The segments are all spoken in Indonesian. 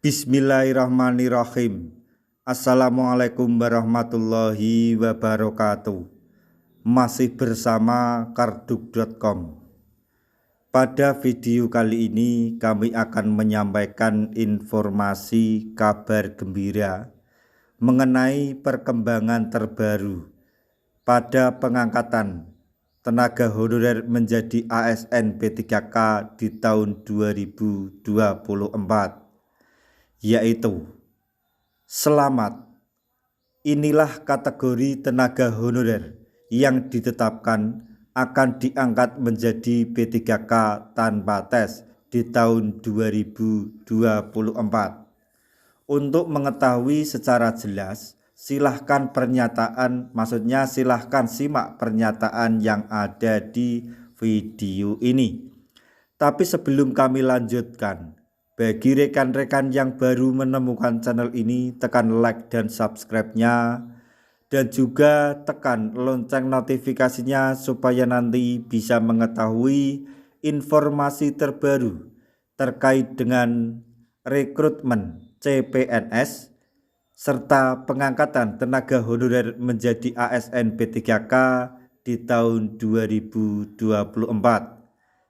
Bismillahirrahmanirrahim. Assalamualaikum warahmatullahi wabarakatuh. Masih bersama karduk.com. Pada video kali ini kami akan menyampaikan informasi kabar gembira mengenai perkembangan terbaru pada pengangkatan tenaga honorer menjadi ASN P3K di tahun 2024. Yaitu selamat, inilah kategori tenaga honorer yang ditetapkan akan diangkat menjadi P3K tanpa tes di tahun 2024. Untuk mengetahui secara jelas, silahkan simak pernyataan yang ada di video ini. Tapi sebelum kami lanjutkan, bagi rekan-rekan yang baru menemukan channel ini, tekan like dan subscribe-nya, dan juga tekan lonceng notifikasinya supaya nanti bisa mengetahui informasi terbaru terkait dengan rekrutmen CPNS serta pengangkatan tenaga honorer menjadi ASN P3K di tahun 2024.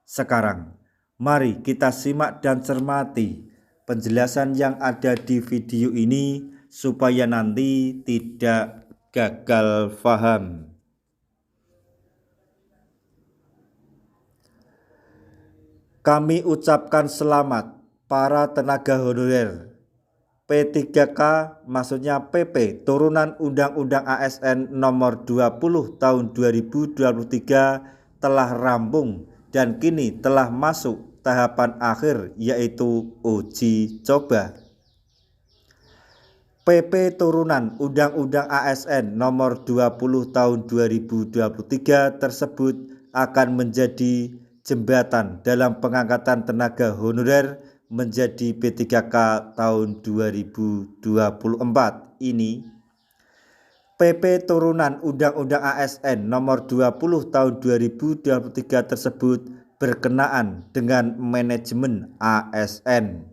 Sekarang mari kita simak dan cermati penjelasan yang ada di video ini supaya nanti tidak gagal paham. Kami ucapkan selamat para tenaga honorer P3K, maksudnya PP turunan Undang-Undang ASN nomor 20 tahun 2023 telah rampung dan kini telah masuk tahapan akhir, yaitu uji coba. PP turunan Undang-Undang ASN nomor 20 tahun 2023 tersebut akan menjadi jembatan dalam pengangkatan tenaga honorer menjadi P3K tahun 2024 ini. PP turunan Undang-Undang ASN nomor 20 tahun 2023 tersebut berkenaan dengan manajemen ASN.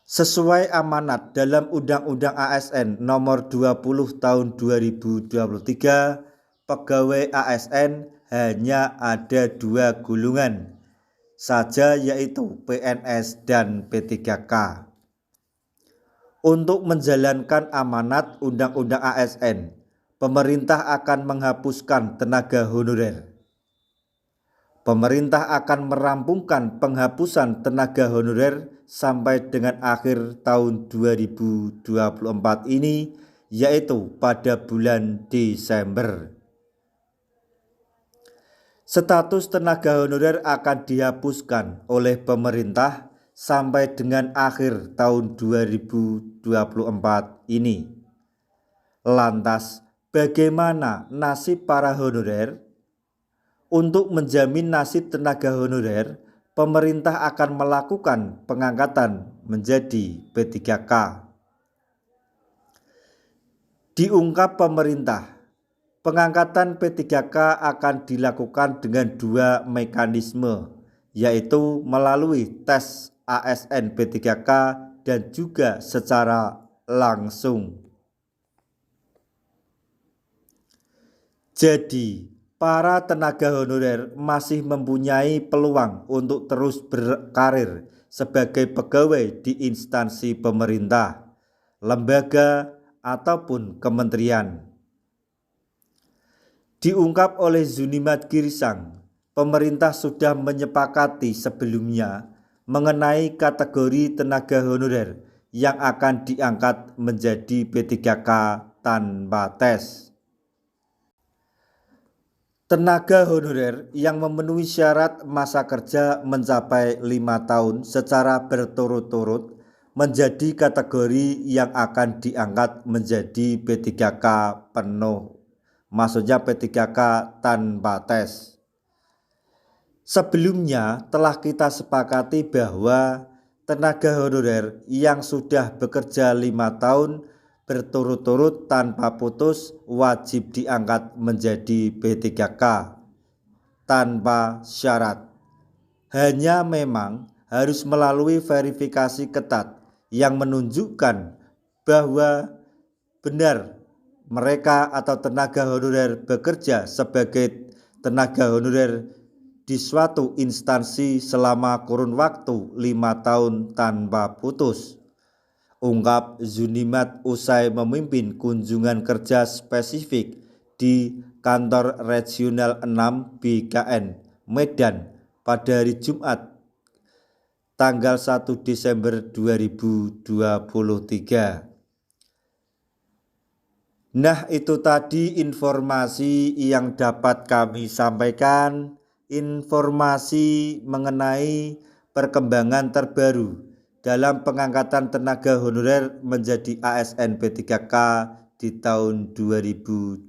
Sesuai amanat dalam Undang-Undang ASN nomor 20 tahun 2023, pegawai ASN hanya ada dua golongan saja, yaitu PNS dan P3K. Untuk menjalankan amanat Undang-Undang ASN, pemerintah akan menghapuskan tenaga honorer. Pemerintah akan merampungkan penghapusan tenaga honorer sampai dengan akhir tahun 2024 ini, yaitu pada bulan Desember. Status tenaga honorer akan dihapuskan oleh pemerintah sampai dengan akhir tahun 2024 ini. Lantas, bagaimana nasib para honorer? Untuk menjamin nasib tenaga honorer, pemerintah akan melakukan pengangkatan menjadi P3K. Diungkap pemerintah, pengangkatan P3K akan dilakukan dengan dua mekanisme, yaitu melalui tes ASN P3K dan juga secara langsung. Jadi, para tenaga honorer masih mempunyai peluang untuk terus berkarir sebagai pegawai di instansi pemerintah, lembaga, ataupun kementerian. Diungkap oleh Zunimat Girsang, pemerintah sudah menyepakati sebelumnya mengenai kategori tenaga honorer yang akan diangkat menjadi P3K tanpa tes. Tenaga honorer yang memenuhi syarat masa kerja mencapai 5 tahun secara berturut-turut menjadi kategori yang akan diangkat menjadi P3K penuh, maksudnya P3K tanpa tes. Sebelumnya telah kita sepakati bahwa tenaga honorer yang sudah bekerja 5 tahun berturut-turut tanpa putus wajib diangkat menjadi P3K tanpa syarat. Hanya memang harus melalui verifikasi ketat yang menunjukkan bahwa benar mereka atau tenaga honorer bekerja sebagai tenaga honorer di suatu instansi selama kurun waktu 5 tahun tanpa putus, ungkap Zunimat usai memimpin kunjungan kerja spesifik di kantor regional 6 BKN Medan pada hari Jumat tanggal 1 Desember 2023. Nah, itu tadi informasi yang dapat kami sampaikan, informasi mengenai perkembangan terbaru dalam pengangkatan tenaga honorer menjadi ASN P3K di tahun 2024,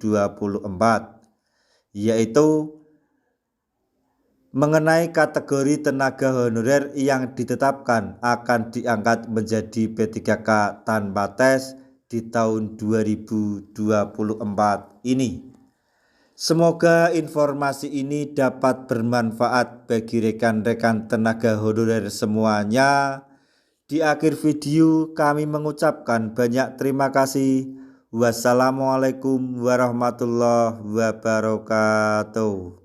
yaitu mengenai kategori tenaga honorer yang ditetapkan akan diangkat menjadi P3K tanpa tes di tahun 2024 ini. Semoga informasi ini dapat bermanfaat bagi rekan-rekan tenaga honorer semuanya. Di akhir video kami mengucapkan banyak terima kasih. Wassalamualaikum warahmatullahi wabarakatuh.